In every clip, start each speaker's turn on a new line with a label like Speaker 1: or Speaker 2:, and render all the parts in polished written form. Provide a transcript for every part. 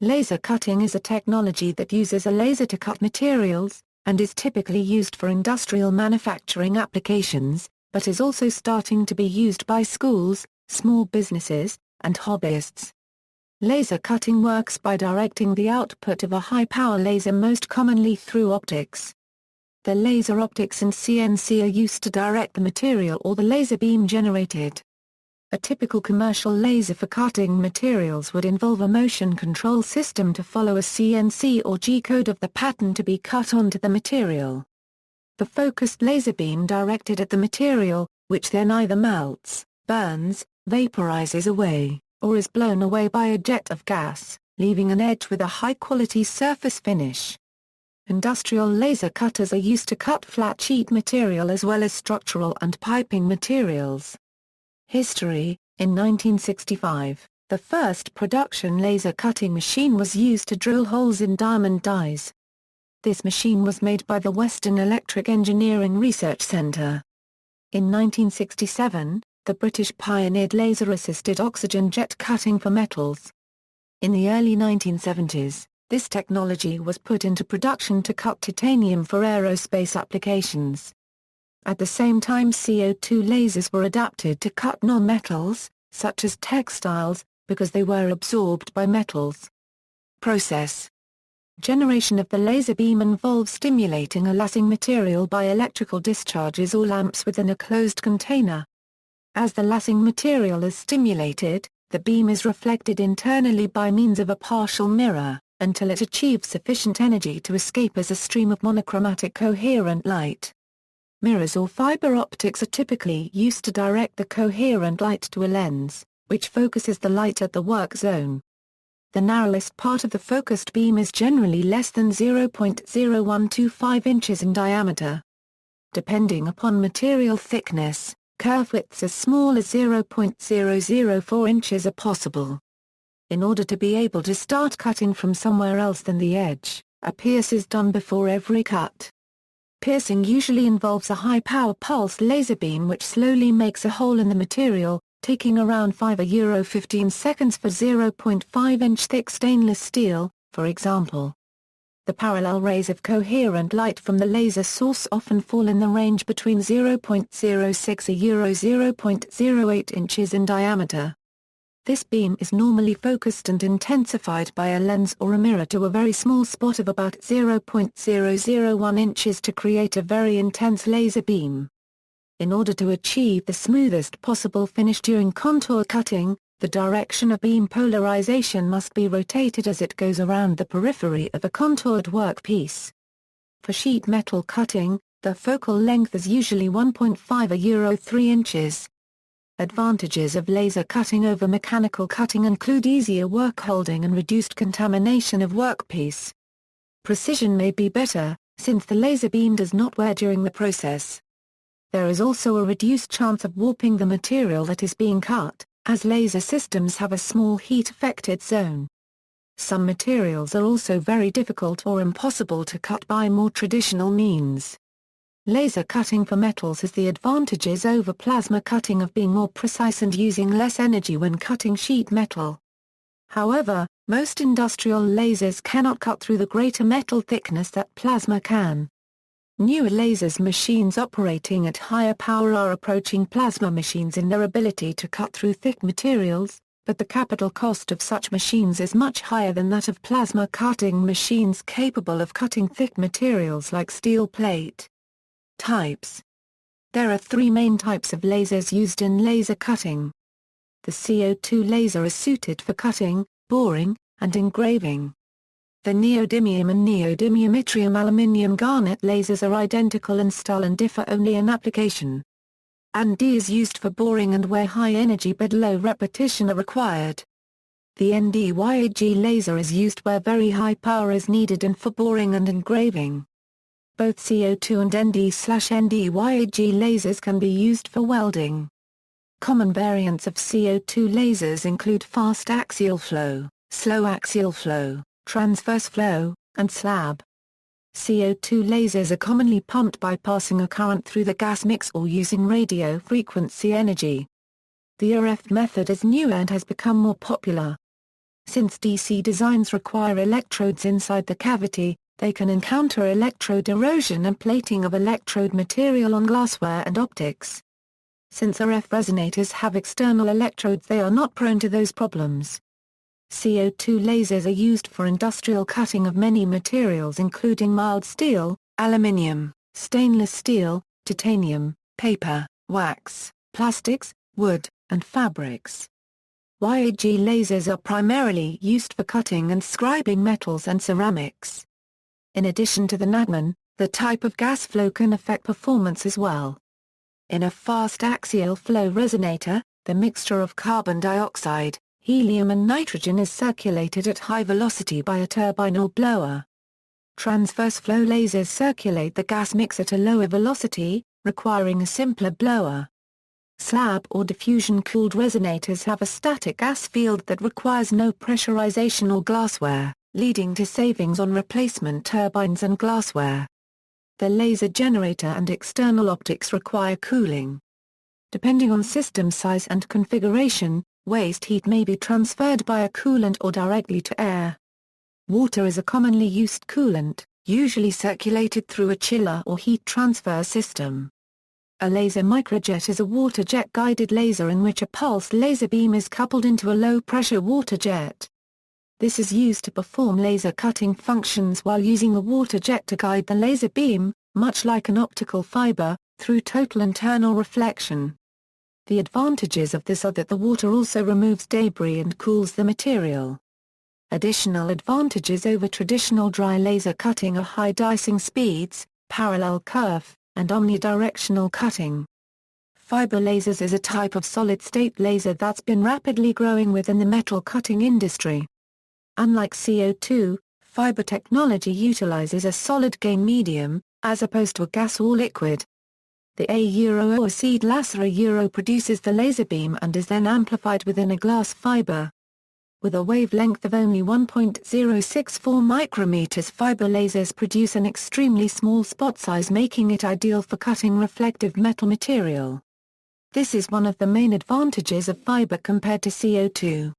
Speaker 1: Laser cutting is a technology that uses a laser to cut materials, and is typically used for industrial manufacturing applications, but is also starting to be used by schools, small businesses, and hobbyists. Laser cutting works by directing the output of a high-power laser, most commonly through optics. The laser optics and CNC are used to direct the material or the laser beam generated. A typical commercial laser for cutting materials would involve a motion control system to follow a CNC or G-code of the pattern to be cut onto the material. The focused laser beam directed at the material, which then either melts, burns, vaporizes away, or is blown away by a jet of gas, leaving an edge with a high-quality surface finish. Industrial laser cutters are used to cut flat sheet material as well as structural and piping materials. History: in 1965, the first production laser cutting machine was used to drill holes in diamond dies. This machine was made by the Western Electric Engineering Research Centre. In 1967, the British pioneered laser-assisted oxygen jet cutting for metals. In the early 1970s, this technology was put into production to cut titanium for aerospace applications. At the same time, CO2 lasers were adapted to cut non-metals, such as textiles, because they were absorbed by metals. Process: generation of the laser beam involves stimulating a lasing material by electrical discharges or lamps within a closed container. As the lasing material is stimulated, the beam is reflected internally by means of a partial mirror, until it achieves sufficient energy to escape as a stream of monochromatic coherent light. Mirrors or fiber optics are typically used to direct the coherent light to a lens, which focuses the light at the work zone. The narrowest part of the focused beam is generally less than 0.0125 inches in diameter. Depending upon material thickness, curve widths as small as 0.004 inches are possible. In order to be able to start cutting from somewhere else than the edge, a pierce is done before every cut. Piercing usually involves a high-power pulse laser beam which slowly makes a hole in the material, taking around 5–15 seconds for 0.5-inch thick stainless steel, for example. The parallel rays of coherent light from the laser source often fall in the range between 0.06–0.08 inches in diameter. This beam is normally focused and intensified by a lens or a mirror to a very small spot of about 0.001 inches to create a very intense laser beam. In order to achieve the smoothest possible finish during contour cutting, the direction of beam polarization must be rotated as it goes around the periphery of a contoured workpiece. For sheet metal cutting, the focal length is usually 1.5–3 inches. Advantages of laser cutting over mechanical cutting include easier work holding and reduced contamination of workpiece. Precision may be better, since the laser beam does not wear during the process. There is also a reduced chance of warping the material that is being cut, as laser systems have a small heat-affected zone. Some materials are also very difficult or impossible to cut by more traditional means. Laser cutting for metals has the advantages over plasma cutting of being more precise and using less energy when cutting sheet metal. However, most industrial lasers cannot cut through the greater metal thickness that plasma can. Newer lasers machines operating at higher power are approaching plasma machines in their ability to cut through thick materials, but the capital cost of such machines is much higher than that of plasma cutting machines capable of cutting thick materials like steel plate. Types. There are three main types of lasers used in laser cutting. The CO2 laser is suited for cutting, boring, and engraving. The neodymium and neodymium-yttrium aluminium garnet lasers are identical in style and differ only in application. ND is used for boring and where high energy but low repetition are required. The NdYAG laser is used where very high power is needed and for boring and engraving. Both CO2 and ND/NdYAG lasers can be used for welding. Common variants of CO2 lasers include fast axial flow, slow axial flow, transverse flow, and slab. CO2 lasers are commonly pumped by passing a current through the gas mix or using radio frequency energy. The RF method is newer and has become more popular. Since DC designs require electrodes inside the cavity, they can encounter electrode erosion and plating of electrode material on glassware and optics. Since RF resonators have external electrodes, they are not prone to those problems. CO2 lasers are used for industrial cutting of many materials including mild steel, aluminium, stainless steel, titanium, paper, wax, plastics, wood, and fabrics. YAG lasers are primarily used for cutting and scribing metals and ceramics. In addition to the Nadman, the type of gas flow can affect performance as well. In a fast axial flow resonator, the mixture of carbon dioxide, helium and nitrogen is circulated at high velocity by a turbine or blower. Transverse flow lasers circulate the gas mix at a lower velocity, requiring a simpler blower. Slab or diffusion-cooled resonators have a static gas field that requires no pressurization or glassware, leading to savings on replacement turbines and glassware. The laser generator and external optics require cooling. Depending on system size and configuration, waste heat may be transferred by a coolant or directly to air. Water is a commonly used coolant, usually circulated through a chiller or heat transfer system. A laser microjet is a water jet-guided laser in which a pulsed laser beam is coupled into a low-pressure water jet. This is used to perform laser cutting functions while using a water jet to guide the laser beam, much like an optical fiber, through total internal reflection. The advantages of this are that the water also removes debris and cools the material. Additional advantages over traditional dry laser cutting are high dicing speeds, parallel kerf, and omnidirectional cutting. Fiber lasers is a type of solid-state laser that's been rapidly growing within the metal cutting industry. Unlike CO2, fiber technology utilizes a solid-gain medium, as opposed to a gas or liquid. The acid laser produces the laser beam and is then amplified within a glass fiber. With a wavelength of only 1.064 micrometers, fiber lasers produce an extremely small spot size, making it ideal for cutting reflective metal material. This is one of the main advantages of fiber compared to CO2.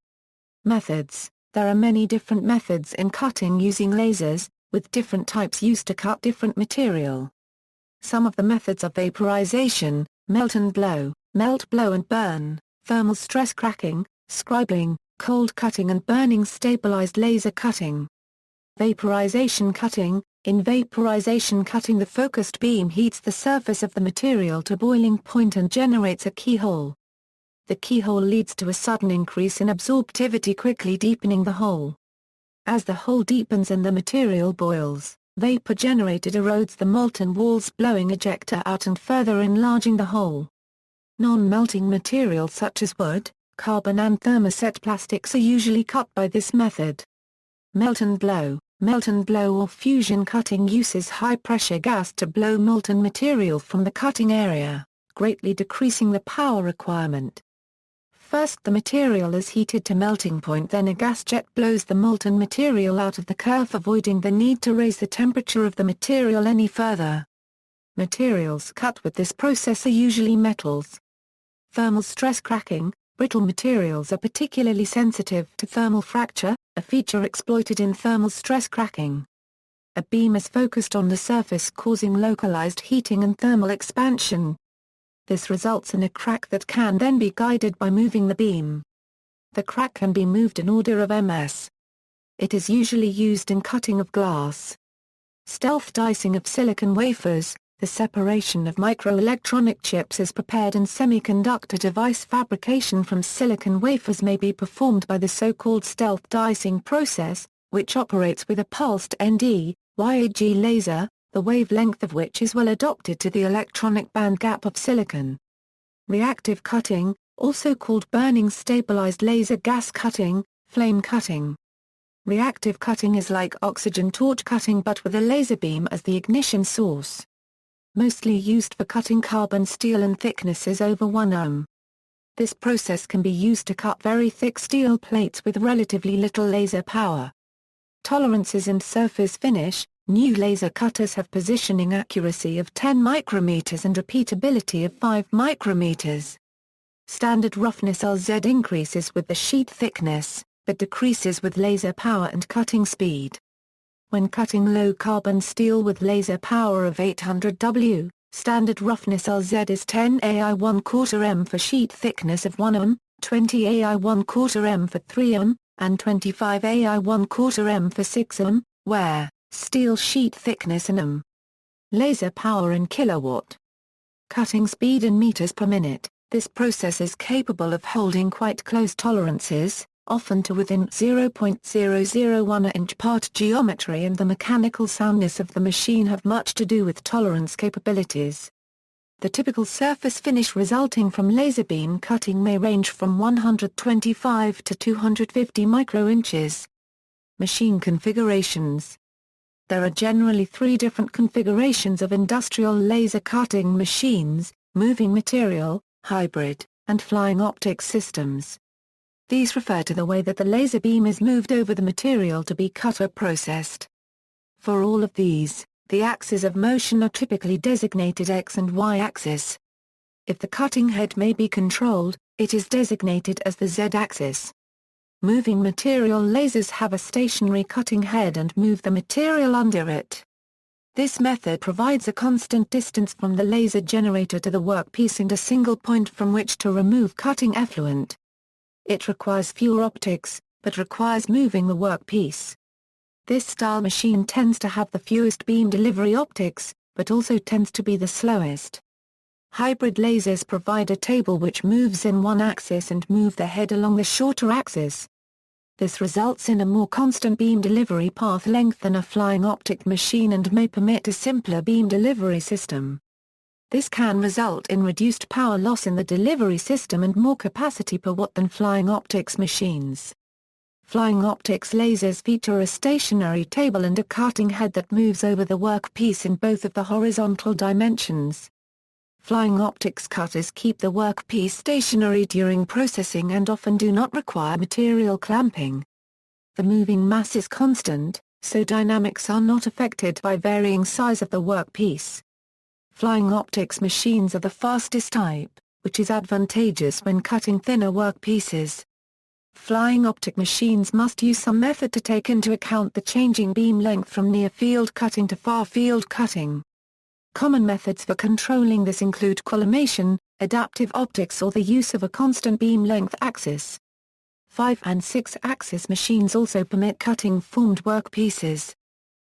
Speaker 1: Methods. There are many different methods in cutting using lasers, with different types used to cut different material. Some of the methods are vaporization, melt and blow, melt, blow and burn, thermal stress cracking, scribing, cold cutting and burning stabilized laser cutting. Vaporization cutting. In vaporization cutting, the focused beam heats the surface of the material to boiling point and generates a keyhole. The keyhole leads to a sudden increase in absorptivity, quickly deepening the hole. As the hole deepens and the material boils, vapor generated erodes the molten walls, blowing ejector out and further enlarging the hole. Non-melting materials such as wood, carbon and thermoset plastics are usually cut by this method. Melt and blow. Melt and blow or fusion cutting uses high-pressure gas to blow molten material from the cutting area, greatly decreasing the power requirement. First the material is heated to melting point, then a gas jet blows the molten material out of the kerf, avoiding the need to raise the temperature of the material any further. Materials cut with this process are usually metals. Thermal stress cracking. Brittle materials are particularly sensitive to thermal fracture, a feature exploited in thermal stress cracking. A beam is focused on the surface, causing localized heating and thermal expansion. This results in a crack that can then be guided by moving the beam. The crack can be moved in order of ms. It is usually used in cutting of glass. Stealth dicing of silicon wafers. The separation of microelectronic chips is prepared in semiconductor device fabrication from silicon wafers may be performed by the so-called stealth dicing process, which operates with a pulsed ND, YAG laser, the wavelength of which is well adapted to the electronic band gap of silicon. Reactive cutting, also called burning stabilized laser gas cutting, flame cutting. Reactive cutting is like oxygen torch cutting but with a laser beam as the ignition source. Mostly used for cutting carbon steel in thicknesses over 1 ohm. This process can be used to cut very thick steel plates with relatively little laser power. Tolerances and surface finish. New laser cutters have positioning accuracy of 10 micrometers and repeatability of 5 micrometers. Standard roughness LZ increases with the sheet thickness, that decreases with laser power and cutting speed. When cutting low-carbon steel with laser power of 800 W, standard roughness LZ is 10 AI 1/4 m for sheet thickness of 1 m, 20 AI 1/4 m for 3 m, and 25 AI 1/4 m for 6 m, where steel sheet thickness in m. Laser power in kilowatt. Cutting speed in meters per minute. This process is capable of holding quite close tolerances, often to within 0.001 inch part. Geometry and the mechanical soundness of the machine have much to do with tolerance capabilities. The typical surface finish resulting from laser beam cutting may range from 125 to 250 microinches. Machine configurations. There are generally 3 different configurations of industrial laser cutting machines: moving material, hybrid, and flying optics systems. These refer to the way that the laser beam is moved over the material to be cut or processed. For all of these, the axes of motion are typically designated X and Y axis. If the cutting head may be controlled, it is designated as the Z axis. Moving material lasers have a stationary cutting head and move the material under it. This method provides a constant distance from the laser generator to the workpiece and a single point from which to remove cutting effluent. It requires fewer optics, but requires moving the workpiece. This style machine tends to have the fewest beam delivery optics, but also tends to be the slowest. Hybrid lasers provide a table which moves in one axis and move the head along the shorter axis. This results in a more constant beam delivery path length than a flying optic machine and may permit a simpler beam delivery system. This can result in reduced power loss in the delivery system and more capacity per watt than flying optics machines. Flying optics lasers feature a stationary table and a cutting head that moves over the workpiece in both of the horizontal dimensions. Flying optics cutters keep the workpiece stationary during processing and often do not require material clamping. The moving mass is constant, so dynamics are not affected by varying size of the workpiece. Flying optics machines are the fastest type, which is advantageous when cutting thinner workpieces. Flying optic machines must use some method to take into account the changing beam length from near-field cutting to far-field cutting. Common methods for controlling this include collimation, adaptive optics or the use of a constant beam length axis. 5- and 6-axis machines also permit cutting formed workpieces.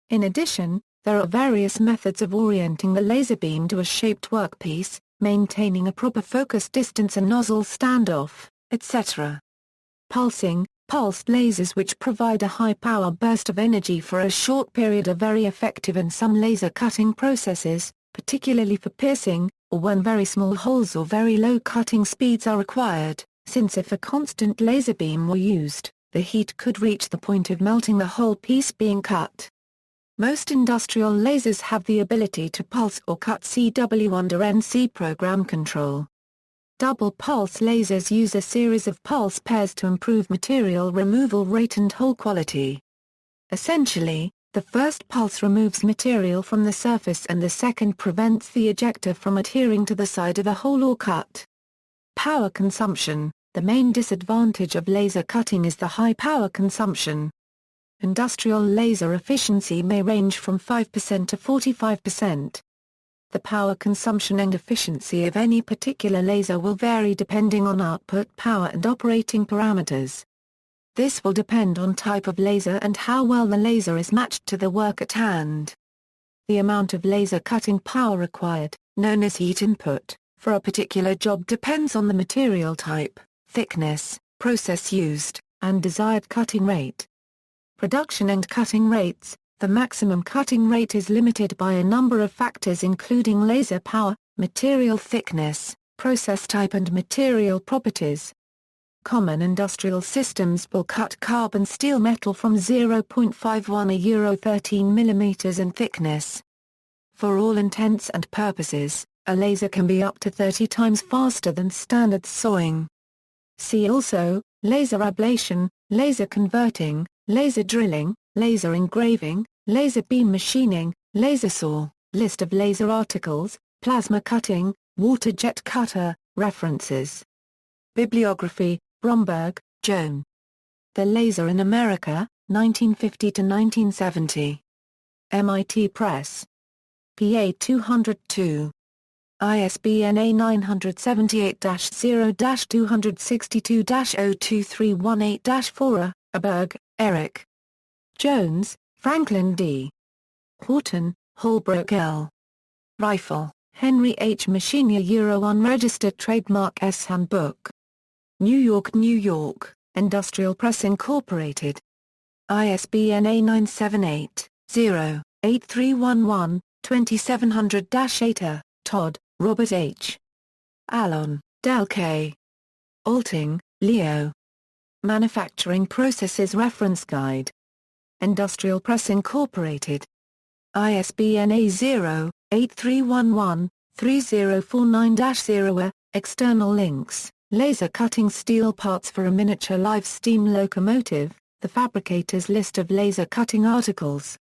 Speaker 1: In addition, there are various methods of orienting the laser beam to a shaped workpiece, maintaining a proper focus distance and nozzle standoff, etc. Pulsing, pulsed lasers which provide a high-power burst of energy for a short period are very effective in some laser cutting processes, particularly for piercing, or when very small holes or very low cutting speeds are required, since if a constant laser beam were used, the heat could reach the point of melting the whole piece being cut. Most industrial lasers have the ability to pulse or cut CW under NC program control. Double pulse lasers use a series of pulse pairs to improve material removal rate and hole quality. Essentially, the first pulse removes material from the surface and the second prevents the ejector from adhering to the side of the hole or cut. Power consumption. The main disadvantage of laser cutting is the high power consumption. Industrial laser efficiency may range from 5% to 45%. The power consumption and efficiency of any particular laser will vary depending on output power and operating parameters. This will depend on type of laser and how well the laser is matched to the work at hand. The amount of laser cutting power required, known as heat input, for a particular job depends on the material type, thickness, process used, and desired cutting rate. Production and cutting rates. The maximum cutting rate is limited by a number of factors including laser power, material thickness, process type and material properties. Common industrial systems will cut carbon steel metal from 0.51 to 13 mm in thickness. For all intents and purposes, a laser can be up to 30 times faster than standard sawing. See also, laser ablation, laser converting, laser drilling, laser engraving, laser beam machining, laser saw, list of laser articles, plasma cutting, water jet cutter, references. Bibliography, Bromberg, Joan. The Laser in America, 1950 to 1970. MIT Press. PA 202. ISBN A978-0-262-02318-Fora, Aberg, Eric. Jones, Franklin D. Horton, Holbrook L. Rifle, Henry H. Machinery Unregistered Trademark S. Handbook. New York, New York, Industrial Press Incorporated. ISBN A978-0-8311-2700-8. Todd, Robert H. Allon, Del K. Alting, Leo. Manufacturing Processes Reference Guide. Industrial Press Incorporated. ISBN A0-8311-3049-0. External links, laser cutting steel parts for a miniature live steam locomotive, the fabricator's list of laser cutting articles.